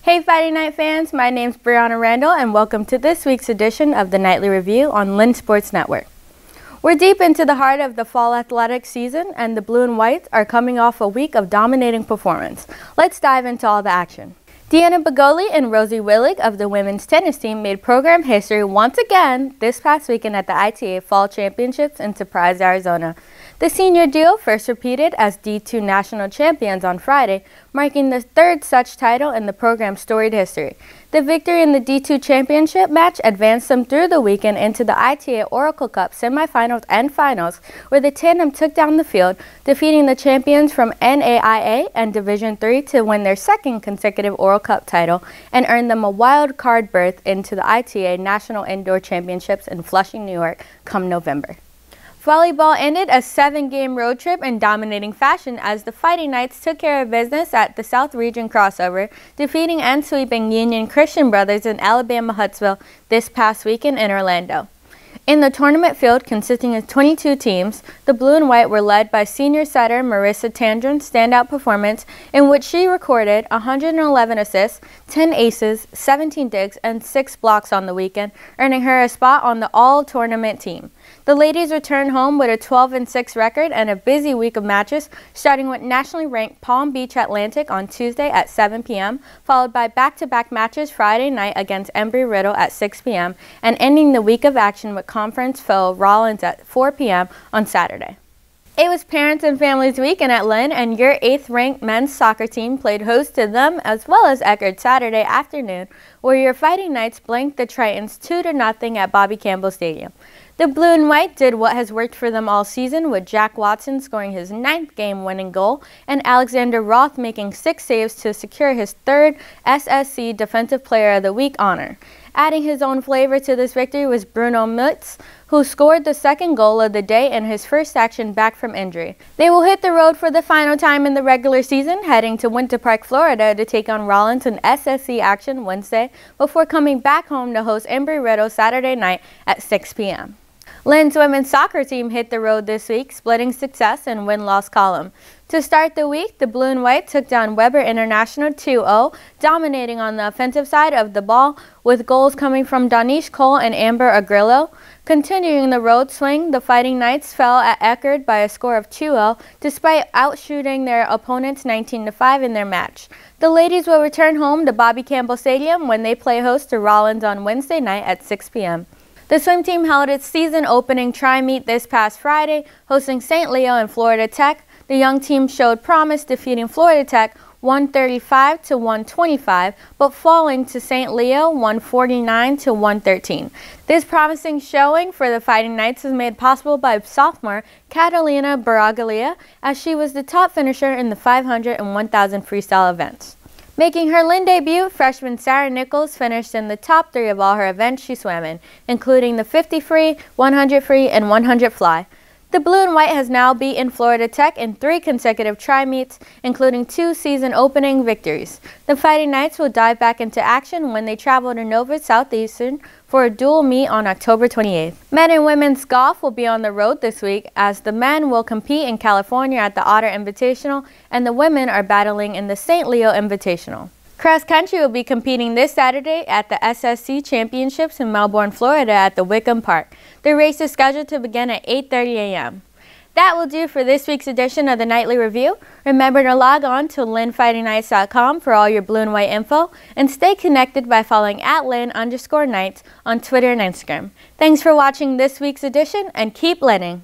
Hey Friday Night fans, my name's Briana Randall and welcome to this week's edition of the Nightly Review on Lynn Sports Network. We're deep into the heart of the fall athletics season and the Blue and Whites are coming off a week of dominating performance. Let's dive into all the action. Deanna Begoli and Rosie Willig of the women's tennis team made program history once again this past weekend at the ITA Fall Championships in Surprise, Arizona. The senior duo first repeated as D2 national champions on Friday, marking the third such title in the program's storied history. The victory in the D2 championship match advanced them through the weekend into the ITA Oracle Cup semifinals and finals, where the tandem took down the field, defeating the champions from NAIA and Division III to win their second consecutive Oracle Cup title and earn them a wild card berth into the ITA National Indoor Championships in Flushing, New York, come November. Volleyball ended a 7-game road trip in dominating fashion as the Fighting Knights took care of business at the South Region crossover, defeating and sweeping Union Christian Brothers in Alabama Huntsville this past weekend in Orlando. In the tournament field consisting of 22 teams, the Blue and White were led by senior setter Marissa Tandron's standout performance in which she recorded 111 assists, 10 aces, 17 digs, and 6 blocks on the weekend, earning her a spot on the all-tournament team. The ladies returned home with a 12-6 record and a busy week of matches, starting with nationally ranked Palm Beach Atlantic on Tuesday at 7 p.m., followed by back-to-back matches Friday night against Embry-Riddle at 6 p.m., and ending the week of action with conference foe Rollins at 4 p.m. on Saturday. It was Parents and Families Weekend at Lynn, and your 8th-ranked men's soccer team played host to them as well as Eckerd Saturday afternoon, where your Fighting Knights blanked the Tritons 2-0 at Bobby Campbell Stadium. The Blue and White did what has worked for them all season, with Jack Watson scoring his 9th game-winning goal and Alexander Roth making 6 saves to secure his 3rd SSC Defensive Player of the Week honor. Adding his own flavor to this victory was Bruno Mutz, who scored the 2nd goal of the day in his first action back from injury. They will hit the road for the final time in the regular season, heading to Winter Park, Florida to take on Rollins in SSC action Wednesday before coming back home to host Embry-Riddle Saturday night at 6 p.m. Lynn's women's soccer team hit the road this week, splitting success in win-loss column. To start the week, the Blue and White took down Weber International 2-0, dominating on the offensive side of the ball, with goals coming from Danish Cole and Amber Agrillo. Continuing the road swing, the Fighting Knights fell at Eckerd by a score of 2-0, despite outshooting their opponents 19-5 in their match. The ladies will return home to Bobby Campbell Stadium when they play host to Rollins on Wednesday night at 6 p.m. The swim team held its season-opening tri-meet this past Friday, hosting St. Leo and Florida Tech. The young team showed promise, defeating Florida Tech 135-125, but falling to St. Leo 149-113. This promising showing for the Fighting Knights was made possible by sophomore Catalina Baraglia, as she was the top finisher in the 500 and 1000 freestyle events. Making her Lynn debut, freshman Sarah Nichols finished in the top 3 of all her events she swam in, including the 50 free, 100 free, and 100 fly. The Blue and White has now beaten Florida Tech in 3 consecutive tri-meets, including 2 season-opening victories. The Fighting Knights will dive back into action when they travel to Nova Southeastern for a dual meet on October 28th. Men and women's golf will be on the road this week, as the men will compete in California at the Otter Invitational and the women are battling in the St. Leo Invitational. Cross country will be competing this Saturday at the SSC Championships in Melbourne, Florida at the Wickham Park. The race is scheduled to begin at 8:30 a.m. That will do for this week's edition of the Nightly Review. Remember to log on to LynnFightingKnights.com for all your Blue and White info, and stay connected by following @Lynn_Knights on Twitter and Instagram. Thanks for watching this week's edition, and keep Lynning.